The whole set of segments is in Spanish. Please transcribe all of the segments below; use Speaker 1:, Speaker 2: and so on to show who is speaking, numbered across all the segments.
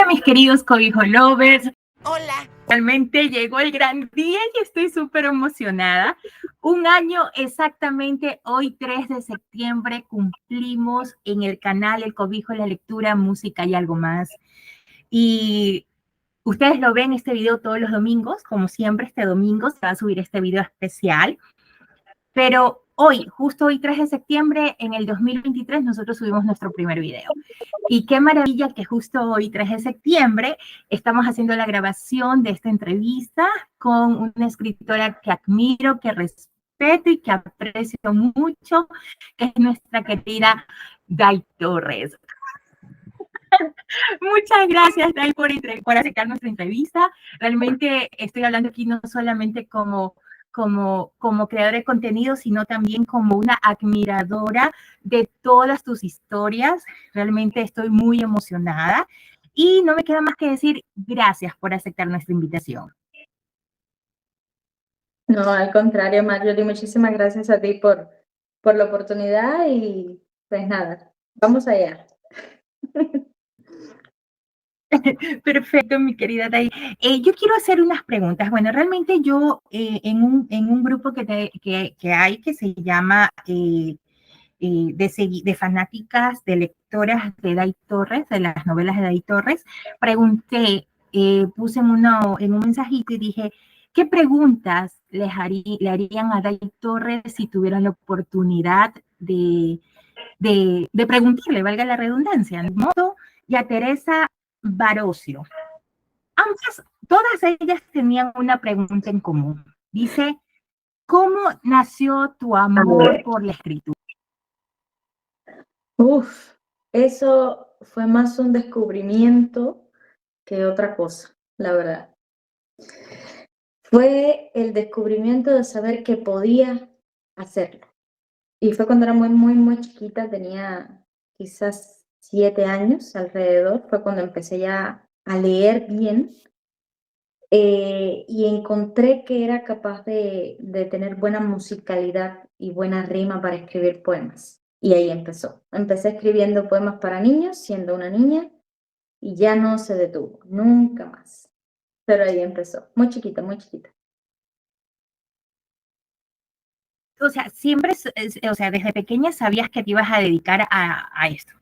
Speaker 1: Mis queridos cobijo lovers.
Speaker 2: Hola.
Speaker 1: Realmente llegó el gran día y estoy súper emocionada. Un año exactamente hoy, 3 de septiembre, cumplimos en el canal El Cobijo, la lectura, música y algo más. Y ustedes lo ven este video todos los domingos, como siempre este domingo se va a subir este video especial. Pero hoy, justo hoy 3 de septiembre, en el 2023, nosotros subimos nuestro primer video. Y qué maravilla que justo hoy, 3 de septiembre, estamos haciendo la grabación de esta entrevista con una escritora que admiro, que respeto y que aprecio mucho, que es nuestra querida Day Torres. Muchas gracias, Day, por aceptar nuestra entrevista. Realmente estoy hablando aquí no solamente como creadora de contenido, sino también como una admiradora de todas tus historias. Realmente estoy muy emocionada y no me queda más que decir gracias por aceptar nuestra invitación.
Speaker 3: No, al contrario, Marjorie, muchísimas gracias a ti por la oportunidad y pues nada, vamos allá.
Speaker 1: Perfecto, mi querida Day. Yo quiero hacer unas preguntas. Bueno, realmente yo en un grupo que hay que se llama de fanáticas, de lectoras de Day Torres, de las novelas de Day Torres, pregunté, puse en un mensajito y dije, ¿qué preguntas le harían a Day Torres si tuvieran la oportunidad de preguntarle, valga la redundancia, ¿no? Y a Teresa Barocio? Todas ellas tenían una pregunta en común. Dice, ¿cómo nació tu amor por la escritura?
Speaker 3: Eso fue más un descubrimiento que otra cosa, la verdad. Fue el descubrimiento de saber que podía hacerlo. Y fue cuando era muy chiquita, tenía quizás 7 años alrededor, fue cuando empecé ya a leer bien. Y encontré que era capaz de tener buena musicalidad y buena rima para escribir poemas. Y ahí empezó. Empecé escribiendo poemas para niños, siendo una niña, y ya no se detuvo, nunca más. Pero ahí empezó, muy chiquita, muy chiquita.
Speaker 1: O sea, desde pequeña sabías que te ibas a dedicar a esto.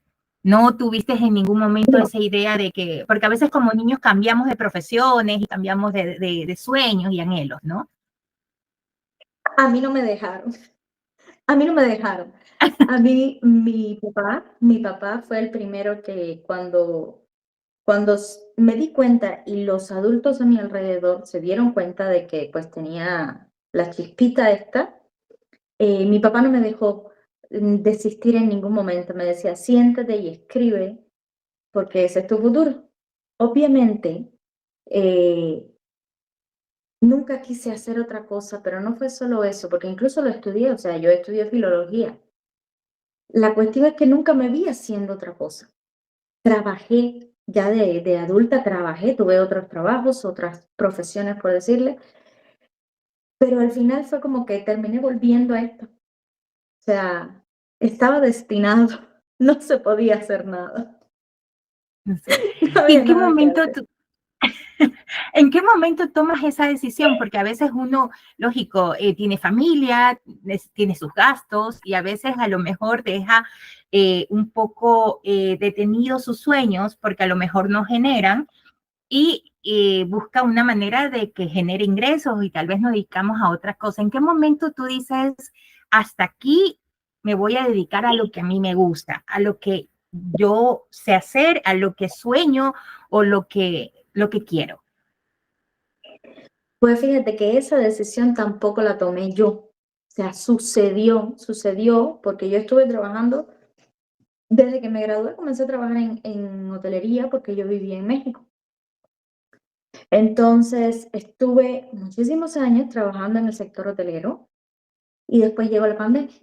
Speaker 1: No tuviste en ningún momento esa idea de que, porque a veces como niños cambiamos de profesiones y cambiamos de sueños y anhelos, ¿no?
Speaker 3: A mí no me dejaron. A mí no me dejaron. A mí, mi papá fue el primero que cuando me di cuenta y los adultos a mi alrededor se dieron cuenta de que pues tenía la chispita esta, mi papá no me dejó desistir en ningún momento. Me decía, siéntate y escribe porque ese es tu futuro. Obviamente, nunca quise hacer otra cosa, pero no fue solo eso, porque incluso lo estudié, o sea, yo estudié filología. La cuestión es que nunca me vi haciendo otra cosa. Trabajé, ya de adulta trabajé, tuve otros trabajos, otras profesiones, por decirle, pero al final fue como que terminé volviendo a esto. O sea, estaba destinado, no se podía hacer nada.
Speaker 1: No sé. ¿Y en qué momento ¿En qué momento tomas esa decisión? Porque a veces uno, lógico, tiene familia, tiene sus gastos y a veces a lo mejor deja un poco detenidos sus sueños porque a lo mejor no generan y busca una manera de que genere ingresos y tal vez nos dedicamos a otras cosas. ¿En qué momento tú dices, hasta aquí me voy a dedicar a lo que a mí me gusta, a lo que yo sé hacer, a lo que sueño o lo que quiero?
Speaker 3: Pues fíjate que esa decisión tampoco la tomé yo. O sea, sucedió porque yo estuve trabajando, desde que me gradué comencé a trabajar en hotelería porque yo vivía en México. Entonces estuve muchísimos años trabajando en el sector hotelero y después llegó la pandemia.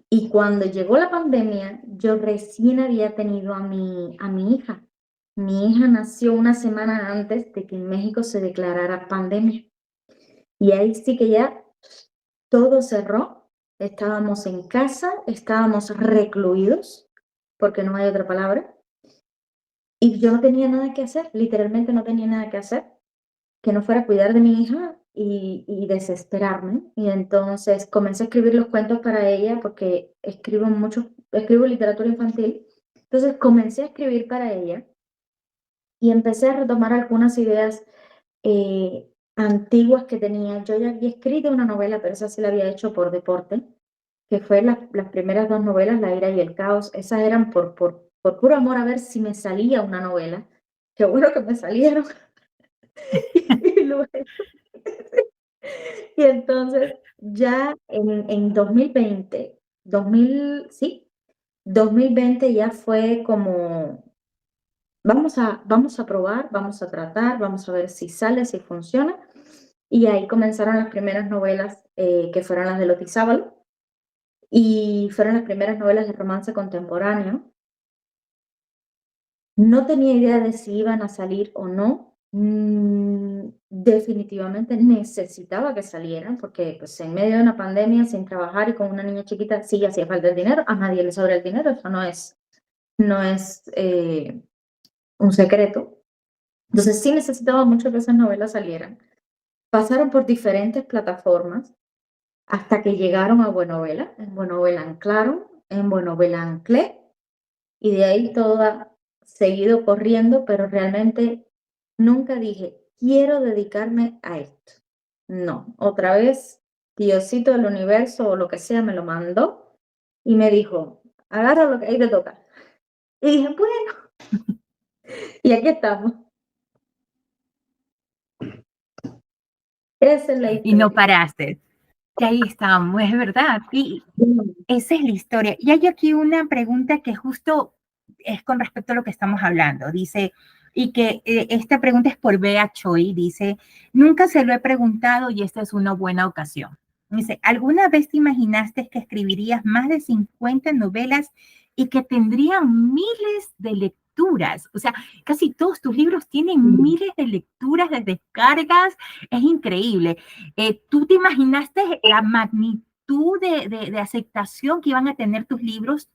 Speaker 3: Y cuando llegó la pandemia, yo recién había tenido a mi hija. Mi hija nació una semana antes de que en México se declarara pandemia. Y ahí sí que ya todo cerró. Estábamos en casa, estábamos recluidos, porque no hay otra palabra. Y yo no tenía nada que hacer, literalmente no tenía nada que hacer, que no fuera a cuidar de mi hija y desesperarme. Y entonces comencé a escribir los cuentos para ella porque escribo literatura infantil. Entonces comencé a escribir para ella y empecé a retomar algunas ideas antiguas que tenía. Yo ya había escrito una novela, pero esa sí la había hecho por deporte, que fue las primeras dos novelas, La ira y el caos. Esas eran por puro amor a ver si me salía una novela. Qué bueno que me salieron. Y luego y entonces ya en 2020, 2000, sí, 2020 ya fue como, vamos a probar, vamos a tratar, vamos a ver si sale, si funciona. Y ahí comenzaron las primeras novelas que fueron las de Lotizábal y fueron las primeras novelas de romance contemporáneo. No tenía idea de si iban a salir o no. Definitivamente necesitaba que salieran porque pues, en medio de una pandemia, sin trabajar y con una niña chiquita, sí hacía falta el dinero. A nadie le sobra el dinero, eso no es un secreto. Entonces sí necesitaba mucho que esas novelas salieran. Pasaron por diferentes plataformas hasta que llegaron a Buenovela. En Buenovela anclaron, en Buenovela anclé y de ahí todo ha seguido corriendo, pero realmente nunca dije, quiero dedicarme a esto. No, otra vez Diosito del universo o lo que sea me lo mandó y me dijo, agarra lo que ahí te toca. Y dije, bueno, y aquí estamos. Esa es la
Speaker 1: Y no
Speaker 3: historia.
Speaker 1: paraste. Y ahí estamos, es verdad. Y esa es la historia. Y hay aquí una pregunta que justo es con respecto a lo que estamos hablando. Dice, y que esta pregunta es por Bea Choi, dice, nunca se lo he preguntado y esta es una buena ocasión. Dice, ¿alguna vez te imaginaste que escribirías más de 50 novelas y que tendrían miles de lecturas? O sea, casi todos tus libros tienen miles de lecturas, de descargas. Es increíble. ¿Tú te imaginaste la magnitud de aceptación que iban a tener tus libros?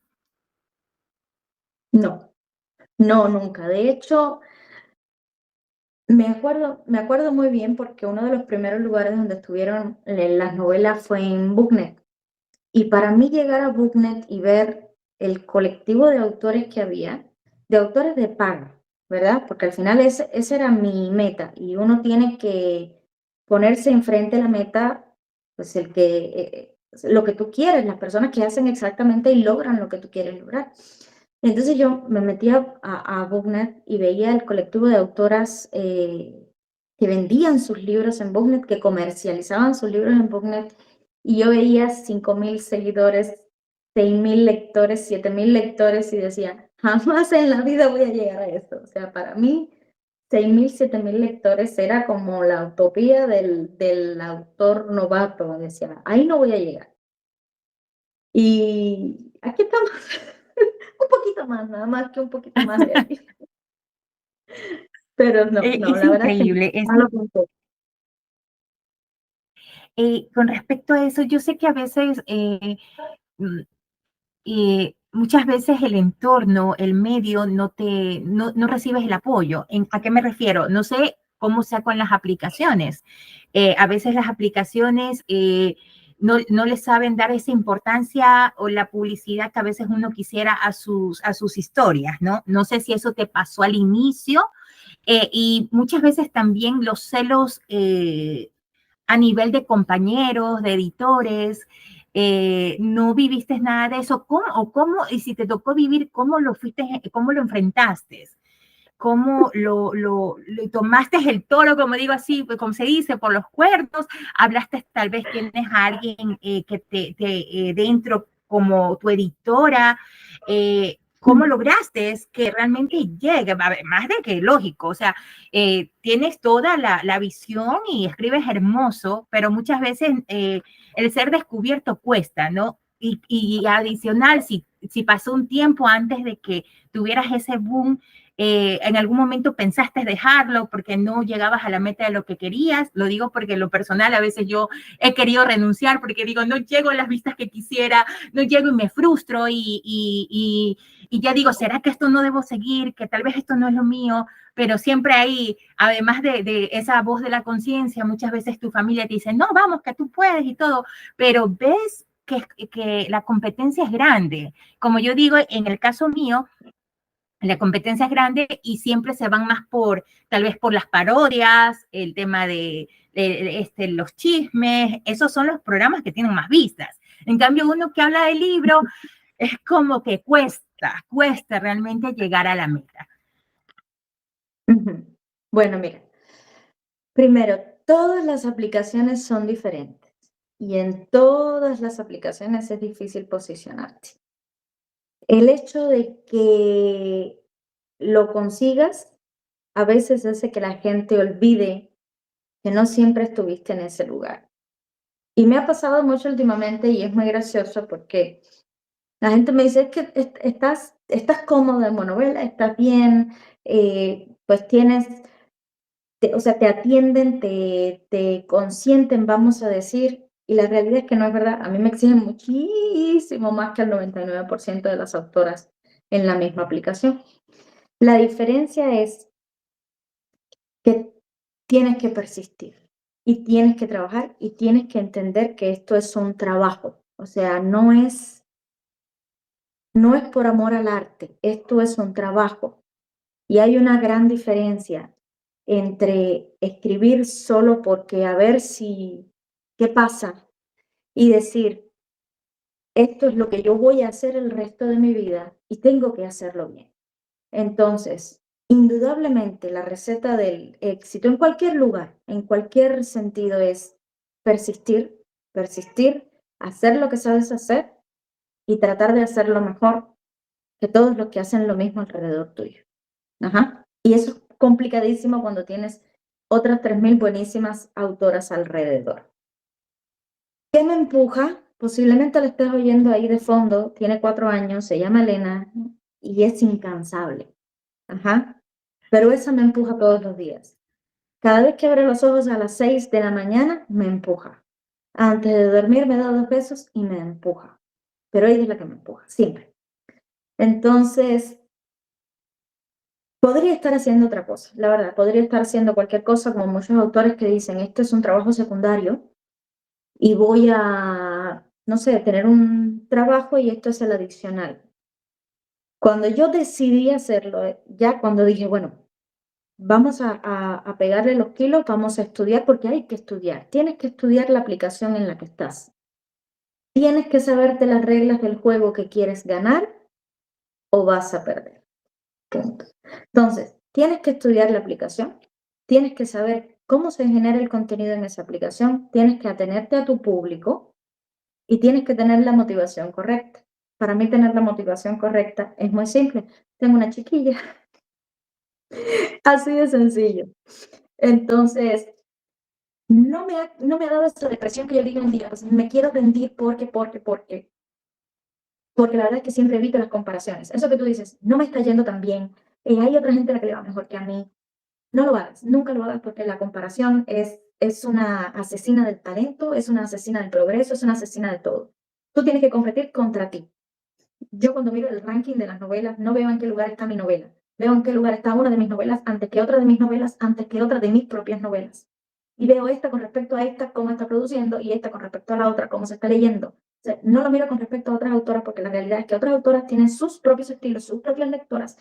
Speaker 3: No, no, nunca. De hecho, me acuerdo muy bien porque uno de los primeros lugares donde estuvieron las novelas fue en Booknet. Y para mí llegar a Booknet y ver el colectivo de autores que había, de autores de paga, ¿verdad? Porque al final esa era mi meta y uno tiene que ponerse enfrente de la meta, pues lo que tú quieres, las personas que hacen exactamente y logran lo que tú quieres lograr. Entonces yo me metía a Booknet y veía el colectivo de autoras que vendían sus libros en Booknet, que comercializaban sus libros en Booknet, y yo veía 5.000 seguidores, 6.000 lectores, 7.000 lectores y decía, jamás en la vida voy a llegar a esto. O sea, para mí, 6.000, 7.000 lectores era como la utopía del autor novato. Decía, ahí no voy a llegar. Y aquí estamos. Un poquito más, nada más que un poquito más de ahí. Pero no,
Speaker 1: Es
Speaker 3: la verdad es que
Speaker 1: increíble.
Speaker 3: no lo pensé.
Speaker 1: Con respecto a eso, yo sé que a veces, mm, muchas veces el entorno, el medio, no recibes el apoyo. ¿A qué me refiero? No sé cómo sea con las aplicaciones. A veces las aplicaciones no les saben dar esa importancia o la publicidad que a veces uno quisiera a sus historias, ¿no? No sé si eso te pasó al inicio y muchas veces también los celos a nivel de compañeros, de editores, no viviste nada de eso, y si te tocó vivir, cómo lo enfrentaste? ¿Cómo lo tomaste el toro, como digo así, pues, como se dice, por los cuernos? ¿Hablaste, tal vez tienes a alguien que dentro como tu editora? ¿Cómo lograste que realmente llegue? Más de que lógico, o sea, tienes toda la visión y escribes hermoso, pero muchas veces el ser descubierto cuesta, ¿no? y adicional, si pasó un tiempo antes de que tuvieras ese boom, en algún momento pensaste dejarlo porque no llegabas a la meta de lo que querías. Lo digo porque en lo personal a veces yo he querido renunciar porque digo, no llego a las vistas que quisiera, no llego y me frustro y ya digo, ¿será que esto no debo seguir? Que tal vez esto no es lo mío, pero siempre hay, además de esa voz de la conciencia, muchas veces tu familia te dice, no, vamos, que tú puedes y todo, pero ves que la competencia es grande. Como yo digo, en el caso mío, la competencia es grande y siempre se van más tal vez por las parodias, el tema de los chismes, esos son los programas que tienen más vistas. En cambio, uno que habla del libro es como que cuesta realmente llegar a la meta.
Speaker 3: Bueno, mira, primero, todas las aplicaciones son diferentes y en todas las aplicaciones es difícil posicionarte. El hecho de que lo consigas a veces hace que la gente olvide que no siempre estuviste en ese lugar. Y me ha pasado mucho últimamente y es muy gracioso porque la gente me dice, es que estás cómoda en Monovela, estás bien, pues tienes, o sea, te atienden, te consienten, vamos a decir, y la realidad es que no es verdad. A mí me exigen muchísimo más que el 99% de las autoras en la misma aplicación. La diferencia es que tienes que persistir y tienes que trabajar y tienes que entender que esto es un trabajo. O sea, no es por amor al arte, esto es un trabajo. Y hay una gran diferencia entre escribir solo porque a ver qué pasa y decir, esto es lo que yo voy a hacer el resto de mi vida y tengo que hacerlo bien. Entonces, indudablemente la receta del éxito en cualquier lugar, en cualquier sentido es persistir, persistir, hacer lo que sabes hacer y tratar de hacerlo mejor que todos los que hacen lo mismo alrededor tuyo. Ajá. Y eso es complicadísimo cuando tienes otras 3000 buenísimas autoras alrededor. ¿Qué me empuja? Posiblemente la estés oyendo ahí de fondo, tiene 4 años, se llama Elena y es incansable. Ajá. Pero esa me empuja todos los días. Cada vez que abre los ojos a las 6 de la mañana, me empuja. Antes de dormir me da 2 besos y me empuja. Pero ella es la que me empuja, siempre. Entonces, podría estar haciendo otra cosa, la verdad. Podría estar haciendo cualquier cosa, como muchos autores que dicen, esto es un trabajo secundario y voy a, no sé, tener un trabajo y esto es el adicional. Cuando yo decidí hacerlo, ya cuando dije, bueno, vamos a pegarle los kilos, vamos a estudiar porque hay que estudiar. Tienes que estudiar la aplicación en la que estás. Tienes que saberte las reglas del juego que quieres ganar o vas a perder. Punto. Entonces, tienes que estudiar la aplicación, tienes que saber cómo se genera el contenido en esa aplicación, tienes que atenerte a tu público y tienes que tener la motivación correcta. Para mí tener la motivación correcta es muy simple. Tengo una chiquilla. Así de sencillo. Entonces, no me ha dado esa depresión que yo digo un día, pues, me quiero rendir porque la verdad es que siempre evito las comparaciones. Eso que tú dices, no me está yendo tan bien, hay otra gente a la que le va mejor que a mí. No lo hagas, nunca lo hagas porque la comparación es una asesina del talento, es una asesina del progreso, es una asesina de todo. Tú tienes que competir contra ti. Yo cuando miro el ranking de las novelas, no veo en qué lugar está mi novela. Veo en qué lugar está una de mis novelas antes que otra de mis novelas, antes que otra de mis propias novelas. Y veo esta con respecto a esta, cómo está produciendo, y esta con respecto a la otra, cómo se está leyendo. O sea, no lo miro con respecto a otras autoras porque la realidad es que otras autoras tienen sus propios estilos, sus propias lectoras,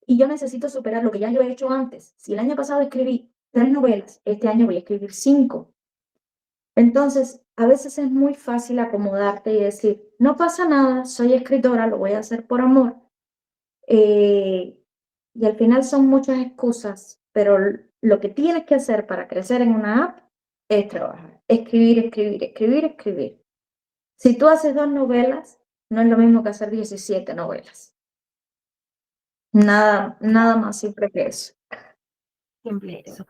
Speaker 3: y yo necesito superar lo que ya yo he hecho antes. Si el año pasado escribí 3 novelas, este año voy a escribir 5. Entonces, a veces es muy fácil acomodarte y decir, no pasa nada, soy escritora, lo voy a hacer por amor. Y al final son muchas excusas, pero lo que tienes que hacer para crecer en una app es trabajar, escribir, escribir, escribir, escribir. Si tú haces 2 novelas, no es lo mismo que hacer 17 novelas. Nada más simple que eso.
Speaker 1: Simple eso.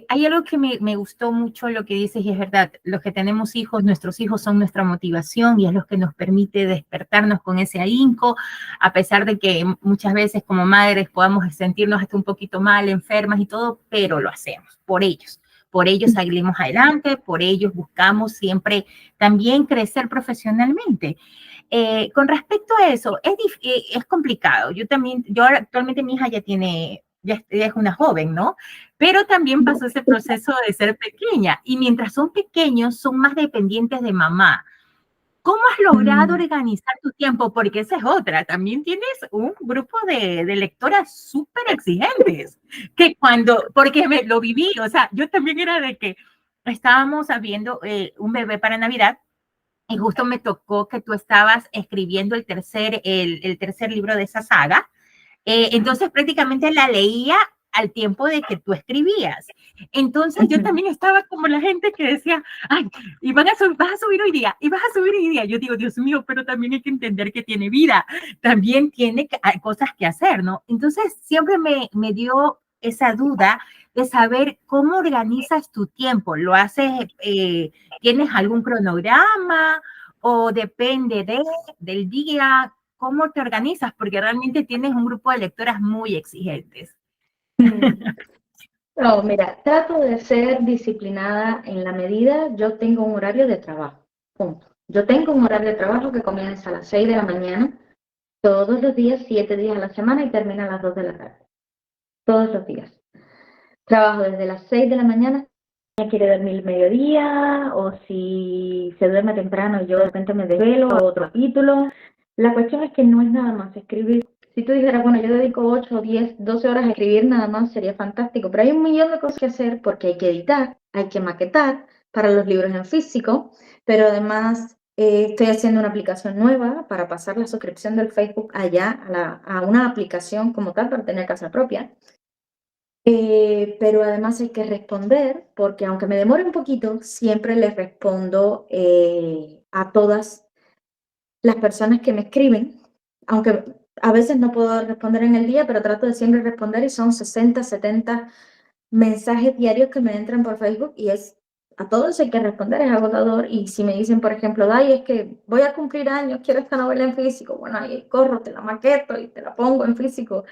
Speaker 1: hay algo que me gustó mucho lo que dices y es verdad, los que tenemos hijos, nuestros hijos son nuestra motivación y es lo que nos permite despertarnos con ese ahínco, a pesar de que muchas veces como madres podamos sentirnos hasta un poquito mal, enfermas y todo, pero lo hacemos por ellos salimos adelante, por ellos buscamos siempre también crecer profesionalmente. Con respecto a eso, es complicado. Yo actualmente mi hija ya es una joven, ¿no? Pero también pasó ese proceso de ser pequeña y mientras son pequeños son más dependientes de mamá. ¿Cómo has logrado organizar tu tiempo? Porque esa es otra. También tienes un grupo de lectoras súper exigentes, que porque lo viví, o sea, yo también era de que estábamos viendo un bebé para Navidad y justo me tocó que tú estabas escribiendo el tercer libro de esa saga. Entonces prácticamente la leía al tiempo de que tú escribías. Entonces yo también estaba como la gente que decía, ay, y vas a subir hoy día, y vas a subir hoy día. Yo digo, Dios mío, pero también hay que entender que tiene vida, también hay cosas que hacer, ¿no? Entonces siempre me dio esa duda de saber cómo organizas tu tiempo. ¿Tienes algún cronograma o depende del día? ¿Cómo te organizas? Porque realmente tienes un grupo de lectoras muy exigentes.
Speaker 3: No, mira, trato de ser disciplinada en la medida, yo tengo un horario de trabajo, punto. Yo tengo un horario de trabajo que comienza a las 6 de la mañana, todos los días, 7 días a la semana y termina a las 2 de la tarde, todos los días. Trabajo desde las 6 de la mañana, si quiere dormir el mediodía, o si se duerme temprano, yo de repente me desvelo a otro capítulo. La cuestión es que no es nada más escribir. Si tú dijeras, bueno, yo dedico 8, 10, 12 horas a escribir nada más, sería fantástico, pero hay un millón de cosas que hacer porque hay que editar, hay que maquetar para los libros en físico, pero además estoy haciendo una aplicación nueva para pasar la suscripción del Facebook allá a una aplicación como tal para tener casa propia. Pero además hay que responder, porque aunque me demore un poquito, siempre les respondo a todas las personas que me escriben, aunque a veces no puedo responder en el día, pero trato de siempre responder y son 60, 70 mensajes diarios que me entran por Facebook y a todos hay que responder, es agotador. Y si me dicen, por ejemplo, Dai, es que voy a cumplir años, quiero esta novela en físico, bueno, ahí corro, te la maqueto y te la pongo en físico.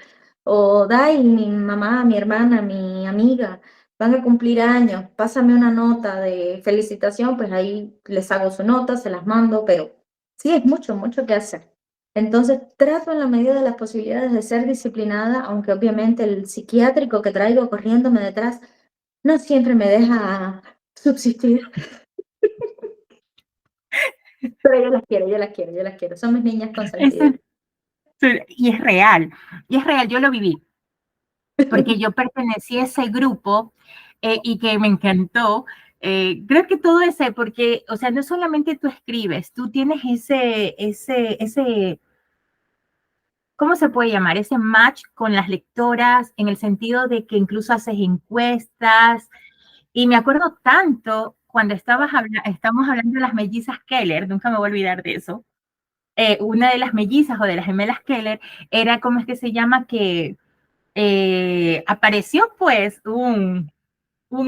Speaker 3: O Dai, mi mamá, mi hermana, mi amiga van a cumplir años, pásame una nota de felicitación, pues ahí les hago su nota, se las mando, pero sí, es mucho, mucho que hacer. Entonces, trato en la medida de las posibilidades de ser disciplinada, aunque obviamente el psiquiátrico que traigo corriéndome detrás no siempre me deja subsistir. Pero yo las quiero, yo las quiero, yo las quiero. Son mis niñas consentidas.
Speaker 1: Y es real, yo lo viví, porque yo pertenecí a ese grupo y que me encantó. Creo que todo ese, porque, o sea, no solamente tú escribes, tú tienes ese, ¿cómo se puede llamar? Ese match con las lectoras, en el sentido de que incluso haces encuestas. Y me acuerdo tanto cuando estamos hablando de las mellizas Keller, nunca me voy a olvidar de eso. Una de las mellizas o de las gemelas Keller era, ¿cómo es que se llama? Que apareció pues un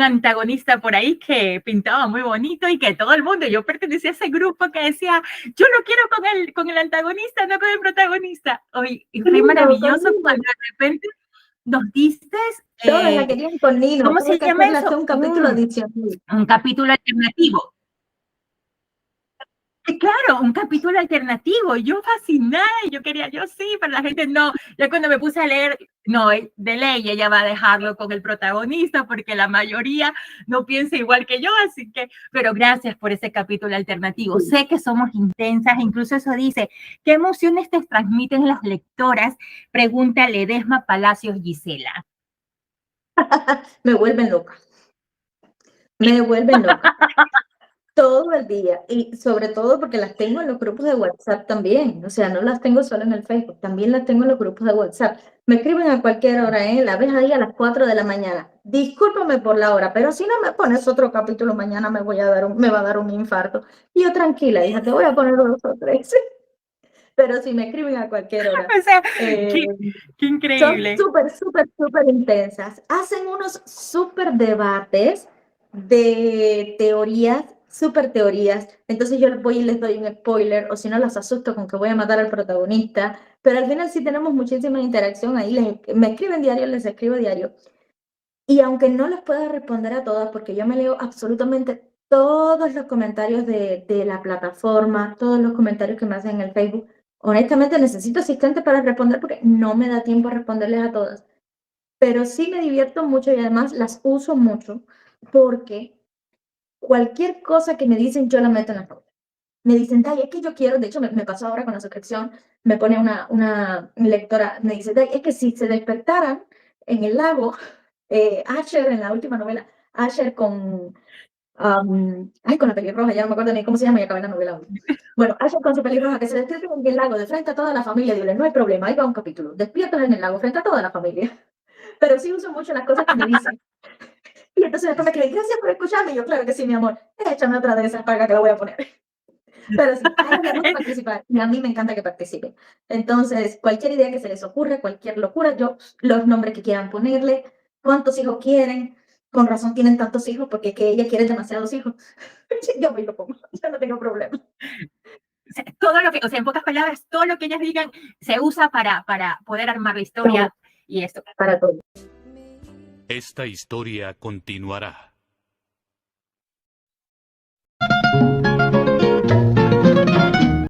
Speaker 1: antagonista por ahí que pintaba muy bonito y que todo el mundo, yo pertenecía a ese grupo que decía, yo lo quiero con el antagonista, no con el protagonista. Hoy, y fue maravilloso cuando de repente nos diste,
Speaker 3: Todas la querían con Nino.
Speaker 1: ¿cómo se llama eso?
Speaker 3: Un capítulo adicional.
Speaker 1: Un capítulo alternativo. Claro, un capítulo alternativo. Yo fascinada, yo sí, pero la gente no. Ya cuando me puse a leer, no, de ley ella va a dejarlo con el protagonista porque la mayoría no piensa igual que yo, así que, pero gracias por ese capítulo alternativo. Sí. Sé que somos intensas, incluso eso dice, ¿qué emociones te transmiten las lectoras? Pregunta Ledesma Palacios Gisela.
Speaker 3: Me vuelven loca. Me vuelven loca. Todo el día, y sobre todo porque las tengo en los grupos de WhatsApp también, o sea, no las tengo solo en el Facebook, también las tengo en los grupos de WhatsApp. Me escriben a cualquier hora, la ves ahí a las 4 de la mañana. Discúlpame por la hora, pero si no me pones otro capítulo mañana me va a dar un infarto. Y yo tranquila, hija, te voy a poner 2 o 3. pero sí me escriben a cualquier hora.
Speaker 1: O sea,
Speaker 3: Eh,
Speaker 1: qué
Speaker 3: Son
Speaker 1: increíble.
Speaker 3: súper, súper, súper intensas. Hacen unos súper debates de teorías, súper teorías. Entonces yo voy y les doy un spoiler, o si no las asusto con que voy a matar al protagonista. Pero al final sí tenemos muchísima interacción ahí. Me escriben diario, les escribo diario. Y aunque no les pueda responder a todas, porque yo me leo absolutamente todos los comentarios de la plataforma, todos los comentarios que me hacen en el Facebook, honestamente necesito asistente para responder porque no me da tiempo a responderles a todas. Pero sí me divierto mucho y además las uso mucho porque cualquier cosa que me dicen yo la meto en la pauta. Me dicen, Day, es que yo quiero, de hecho me pasó ahora con la suscripción, me pone una lectora, me dice, Day, es que si se despertaran en el lago, Asher en la última novela, Asher con la pelirroja, ya no me acuerdo ni cómo se llama y acabé la novela hoy. Bueno, Asher con su pelirroja, que se despierta en el lago de frente a toda la familia, digo, no hay problema, ahí va un capítulo, despiertas en el lago frente a toda la familia. Pero sí uso mucho las cosas que me dicen. Y entonces después me escriben, gracias por escucharme, y yo, claro que sí, mi amor, échame otra de esas para que la voy a poner. Pero sí, a ellos les gusta participar y a mí me encanta que participen. Entonces, cualquier idea que se les ocurra, cualquier locura, yo los nombres que quieran ponerle, cuántos hijos quieren, con razón tienen tantos hijos porque es que ella quiere demasiados hijos. Yo me lo pongo, yo no tengo problema.
Speaker 1: Todo lo que, o sea, en pocas palabras, todo lo que ellas digan se usa para poder armar la historia y esto.
Speaker 3: Para todo.
Speaker 2: Esta historia continuará.